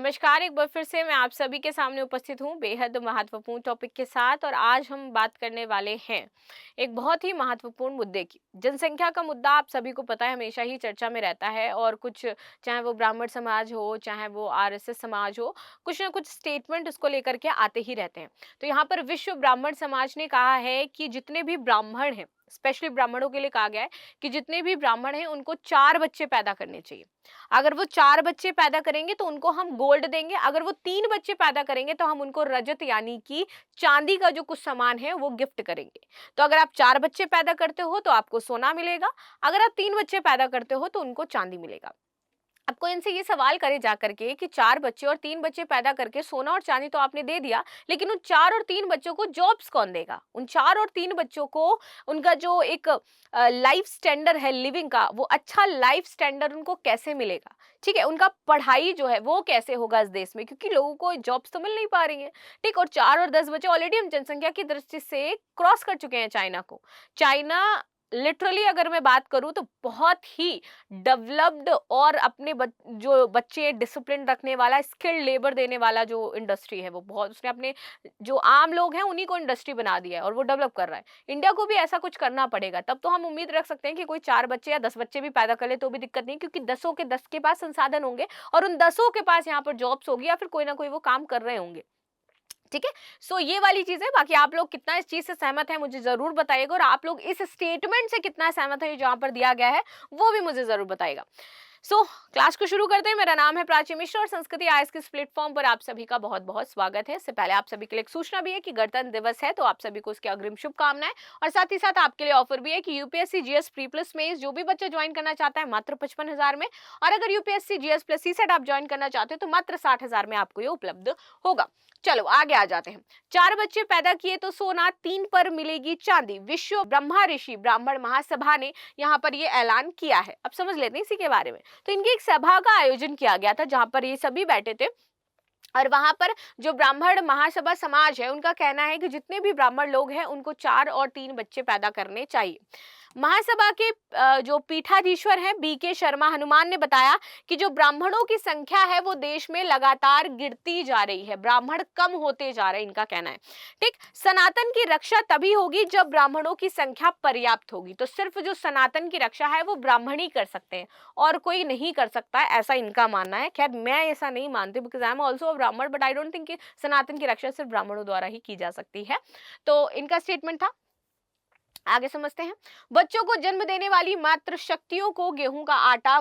नमस्कार, एक बार फिर से मैं आप सभी के सामने उपस्थित हूँ बेहद महत्वपूर्ण टॉपिक के साथ। और आज हम बात करने वाले हैं एक बहुत ही महत्वपूर्ण मुद्दे की। जनसंख्या का मुद्दा आप सभी को पता है हमेशा ही चर्चा में रहता है, और कुछ चाहे वो ब्राह्मण समाज हो चाहे वो आरएसएस समाज हो, कुछ ना कुछ स्टेटमेंट उसको लेकर के आते ही रहते हैं। तो यहाँ पर विश्व ब्राह्मण समाज ने कहा है कि जितने भी ब्राह्मण हैं, स्पेशली ब्राह्मणों के लिए कहा गया है कि जितने भी ब्राह्मण हैं उनको 4 बच्चे पैदा करने चाहिए। अगर वो 4 बच्चे पैदा करेंगे तो उनको हम गोल्ड देंगे, अगर वो 3 बच्चे पैदा करेंगे तो हम उनको रजत यानी कि चांदी का जो कुछ सामान है वो गिफ्ट करेंगे। तो अगर आप 4 बच्चे पैदा करते हो तो आपको सोना मिलेगा, अगर आप 3 बच्चे पैदा करते हो तो उनको चांदी मिलेगा। आपको इनसे ये सवाल करे जा करके कि 4 बच्चे और 3 बच्चे पैदा करके सोना और चांदी तो आपने दे दिया, लेकिन उन 4 और 3 बच्चों को जॉब्स कौन देगा? उन 4 और 3 बच्चों को उनका जो एक लाइफ स्टैंडर्ड है लिविंग का, वो अच्छा लाइफ स्टैंडर्ड उनको कैसे मिलेगा? ठीक है, उनका पढ़ाई जो है वो कैसे होगा इस देश में, क्योंकि लोगों को जॉब्स तो मिल नहीं पा रही है। ठीक, और 4 और 10 बच्चे ऑलरेडी हम जनसंख्या की दृष्टि से क्रॉस कर चुके हैं चाइना को। चाइना लिटरली अगर मैं बात करूं तो बहुत ही डेवलप्ड और अपने जो बच्चे डिसिप्लिन रखने वाला, स्किल्ड लेबर देने वाला जो इंडस्ट्री है, वो बहुत उसने अपने जो आम लोग हैं उन्हीं को इंडस्ट्री बना दिया है और वो डेवलप कर रहा है। इंडिया को भी ऐसा कुछ करना पड़ेगा, तब तो हम उम्मीद रख सकते हैं कि कोई 4 बच्चे या 10 बच्चे भी पैदा कर ले तो भी दिक्कत नहीं, क्योंकि 10 के पास संसाधन होंगे और उन 10 के पास यहाँ पर जॉब्स होगी या फिर कोई ना कोई वो काम कर रहे होंगे। ठीक है, सो ये वाली चीज है। बाकी आप लोग कितना इस चीज से सहमत हैं मुझे जरूर बताइएगा, और आप लोग इस स्टेटमेंट से कितना सहमत है जहां पर दिया गया है वो भी मुझे जरूर बताइएगा। क्लास को शुरू करते हैं। मेरा नाम है प्राची मिश्रा और संस्कृति आईएएस के इस प्लेटफॉर्म पर आप सभी का बहुत बहुत स्वागत है। इससे पहले आप सभी के लिए एक सूचना भी है कि गणतंत्र दिवस है, तो आप सभी को उसकी अग्रिम शुभकामनाएं। और साथ ही साथ आपके लिए ऑफर भी है कि यूपीएससी जीएस प्री प्लस में जो भी बच्चा ज्वाइन करना चाहता है मात्र 55,000 में, और अगर यूपीएससी जीएस प्लस सीसेट आप ज्वाइन करना चाहते हो तो मात्र 60,000 में आपको ये उपलब्ध होगा। चलो आगे आ जाते हैं। 4 बच्चे पैदा किए तो सोना, 3 पर मिलेगी चांदी। विश्व ब्रह्मा ऋषि ब्राह्मण महासभा ने यहाँ पर ये ऐलान किया है। अब समझ लेते हैं इसी के बारे में। तो इनकी एक सभा का आयोजन किया गया था जहां पर ये सभी बैठे थे, और वहां पर जो ब्राह्मण महासभा समाज है उनका कहना है कि जितने भी ब्राह्मण लोग हैं उनको 4 और 3 बच्चे पैदा करने चाहिए। महासभा के जो पीठाधीश्वर हैं बीके शर्मा हनुमान ने बताया कि जो ब्राह्मणों की संख्या है वो देश में लगातार गिरती जा रही है, ब्राह्मण कम होते जा रहे हैं, इनका कहना है। ठीक, सनातन की रक्षा तभी होगी जब ब्राह्मणों की संख्या पर्याप्त होगी। तो सिर्फ जो सनातन की रक्षा है वो ब्राह्मण ही कर सकते हैं और कोई नहीं कर सकता है, ऐसा इनका मानना है। खैर मैं ऐसा नहीं मानती, because I am also a ब्राह्मण, बट आई डोंट थिंक कि सनातन की रक्षा सिर्फ ब्राह्मणों द्वारा ही की जा सकती है। तो इनका स्टेटमेंट था। आगे समझते हैं। बच्चों को जन्म देने वाली मात्र शक्तियों को गेहूं का आटा,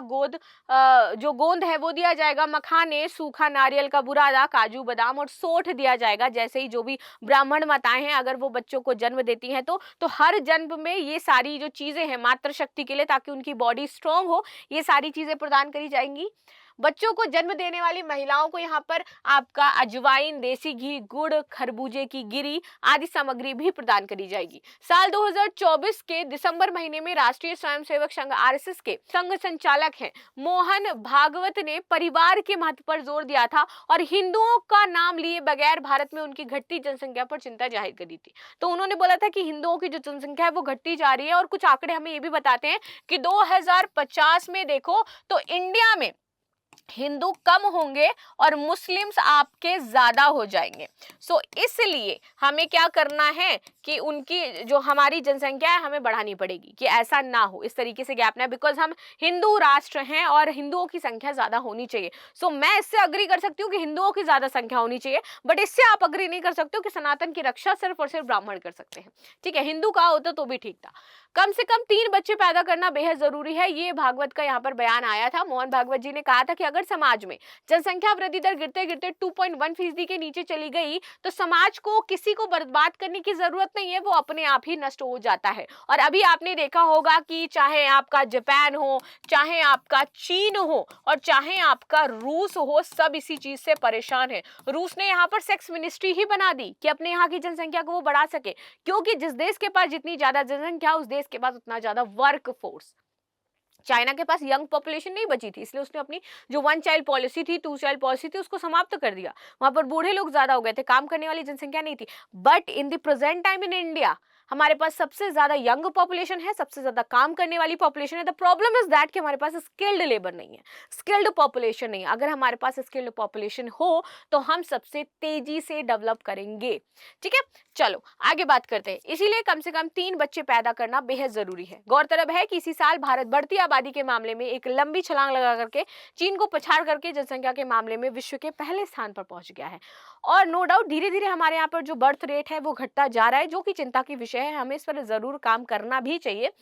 जो गोंद है वो दिया जाएगा, मखाने, सूखा नारियल का बुरादा, काजू बादाम और सोठ दिया जाएगा। जैसे ही जो भी ब्राह्मण माताएं हैं अगर वो बच्चों को जन्म देती हैं तो हर जन्म में ये सारी जो चीजें हैं मात्र शक्ति के लिए, ताकि उनकी बॉडी स्ट्रांग हो, ये सारी चीजें प्रदान करी जाएंगी। बच्चों को जन्म देने वाली महिलाओं को यहाँ पर आपका अजवाइन, देसी घी, गुड़, खरबूजे की गिरी आदि सामग्री भी प्रदान करी जाएगी। साल 2024 के दिसंबर महीने में राष्ट्रीय स्वयंसेवक संघ आरएसएस के संघ संचालक हैं मोहन भागवत ने परिवार के महत्व पर जोर दिया था और हिंदुओं का नाम लिए बगैर भारत में उनकी घटती जनसंख्या पर चिंता जाहिर करी थी। तो उन्होंने बोला था कि हिंदुओं की जो जनसंख्या है वो घटती जा रही है, और कुछ आंकड़े हमें ये भी बताते हैं कि 2050 में देखो तो इंडिया में हिंदू कम होंगे और मुस्लिम्स आपके ज्यादा हो जाएंगे। इसलिए हमें क्या करना है कि उनकी जो हमारी जनसंख्या है हमें बढ़ानी पड़ेगी कि ऐसा ना हो, इस तरीके से गैप ना, बिकॉज हम हिंदू राष्ट्र हैं और हिंदुओं की संख्या ज्यादा होनी चाहिए। मैं इससे अग्री कर सकती हूँ कि हिंदुओं की ज्यादा संख्या होनी चाहिए, बट इससे आप अग्री नहीं कर सकते हो कि सनातन की रक्षा सिर्फ और सिर्फ ब्राह्मण कर सकते हैं। ठीक है, हिंदू का होता तो भी ठीक था। कम से कम 3 बच्चे पैदा करना बेहद जरूरी है, ये भागवत का यहाँ पर बयान आया था। मोहन भागवत जी ने कहा था कि अगर समाज में जनसंख्या वृद्धि दर गिरते गिरते 2.1% के नीचे चली गई तो समाज को किसी को बर्बाद करने की जरूरत नहीं है, वो अपने आप ही नष्ट हो जाता है। और अभी आपने देखा होगा कि चाहे आपका जापान हो, चाहे आपका चीन हो और चाहे आपका रूस हो, सब इसी चीज से परेशान है। रूस ने यहाँ पर सेक्स मिनिस्ट्री ही बना दी कि अपने यहाँ की जनसंख्या को वो बढ़ा सके, क्योंकि जिस देश के पास जितनी ज्यादा जनसंख्या उस देश के पास उतना ज्यादा वर्क फोर्स। चाइना के पास यंग पॉपुलेशन नहीं बची थी, इसलिए उसने अपनी जो 1 चाइल्ड पॉलिसी थी, 2 चाइल्ड पॉलिसी थी, उसको समाप्त कर दिया। वहां पर बूढ़े लोग ज्यादा हो गए थे, काम करने वाली जनसंख्या नहीं थी। But in the present time in India हमारे पास सबसे ज्यादा यंग पॉपुलेशन है, सबसे ज्यादा काम करने वाली पॉपुलेशन है। द प्रॉब्लम इज दैट कि हमारे पास स्किल्ड लेबर नहीं है, स्किल्ड पॉपुलेशन नहीं है। अगर हमारे पास स्किल्ड पॉपुलेशन हो तो हम सबसे तेजी से डेवलप करेंगे। ठीक है, चलो आगे बात करते हैं। इसीलिए कम से कम 3 बच्चे पैदा करना बेहद जरूरी है। गौरतलब है कि इसी साल भारत बढ़ती आबादी के मामले में एक लंबी छलांग लगा करके चीन को पछाड़ करके जनसंख्या के मामले में विश्व के पहले स्थान पर पहुंच गया है। और नो डाउट धीरे धीरे हमारे यहाँ पर जो बर्थ रेट है वो घटता जा रहा है, जो कि चिंता की विषय है। हमें इस पर जरूर काम करना भी चाहिए,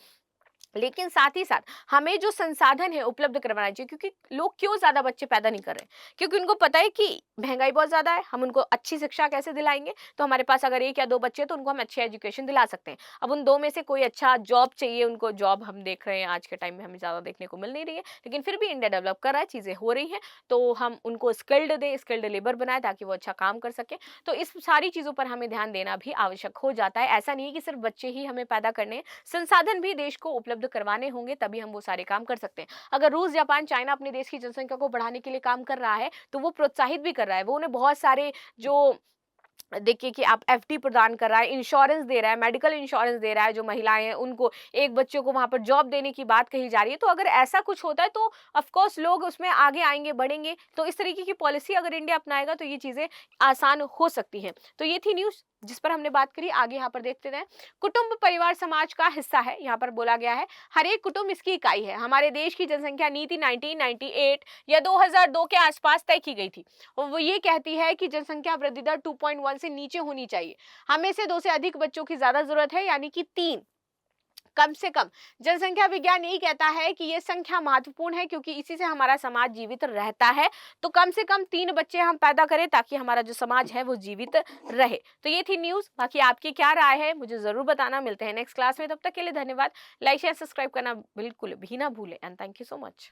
लेकिन साथ ही साथ हमें जो संसाधन है उपलब्ध करवाना चाहिए। क्योंकि लोग क्यों ज्यादा बच्चे पैदा नहीं कर रहे? क्योंकि उनको पता है कि महंगाई बहुत ज्यादा है। हम उनको अच्छी शिक्षा कैसे दिलाएंगे? तो हमारे पास अगर 1 या 2 बच्चे हैं तो उनको हम अच्छी एजुकेशन दिला सकते हैं। अब उन 2 में से कोई अच्छा जॉब चाहिए उनको, जॉब हम देख रहे हैं आज के टाइम में हमें ज्यादा देखने को मिल नहीं रही है, लेकिन फिर भी इंडिया डेवलप कर रहा है, चीजें हो रही हैं। तो हम उनको स्किल्ड दें, स्किल्ड लेबर बनाए ताकि वो अच्छा काम कर सके। तो इस सारी चीजों पर हमें ध्यान देना भी आवश्यक हो जाता है। ऐसा नहीं है कि सिर्फ बच्चे ही हमें पैदा करने हैं, संसाधन भी देश को उपलब्ध करवाने होंगे, तभी हम वो सारे काम कर सकते हैं। अगर रूस, जापान, चाइना अपने देश की जनसंख्या को बढ़ाने के लिए काम कर रहा है तो वो प्रोत्साहित भी कर रहा है। वो उन्हें बहुत सारे जो देखिए कि आप एफडी प्रदान कर रहा है, इंश्योरेंस दे रहा है, मेडिकल इंश्योरेंस दे रहा है। जो महिलाएं हैं उनको एक बच्चे को वहां पर जॉब देने की बात कही जा रही है। तो अगर ऐसा कुछ होता है तो ऑफ कोर्स लोग उसमें आगे आएंगे, बढ़ेंगे। तो इस तरीके की पॉलिसी अगर इंडिया अपनाएगा तो ये चीजें आसान हो सकती हैं। तो ये थी न्यूज जिस पर हमने बात करी। आगे यहाँ पर देखते हैं, कुटुंब परिवार समाज का हिस्सा है। यहाँ पर बोला गया है हर एक कुटुंब इसकी इकाई है। हमारे देश की जनसंख्या नीति 1998 या 2002 के आसपास तय की गई थी। और वो ये कहती है कि जनसंख्या वृद्धि दर 2.1 से नीचे होनी चाहिए। हमें से 2 से अधिक बच्चों की ज्यादा जरूरत है, यानी कि 3 कम से कम। जनसंख्या विज्ञान यही कहता है कि ये संख्या महत्वपूर्ण है क्योंकि इसी से हमारा समाज जीवित रहता है। तो कम से कम 3 बच्चे हम पैदा करें ताकि हमारा जो समाज है वो जीवित रहे। तो ये थी न्यूज। बाकी आपकी क्या राय है मुझे जरूर बताना। मिलते हैं नेक्स्ट क्लास में, तब तक के लिए धन्यवाद। लाइक शेयर सब्सक्राइब करना बिल्कुल भी ना भूलें and thank you so much.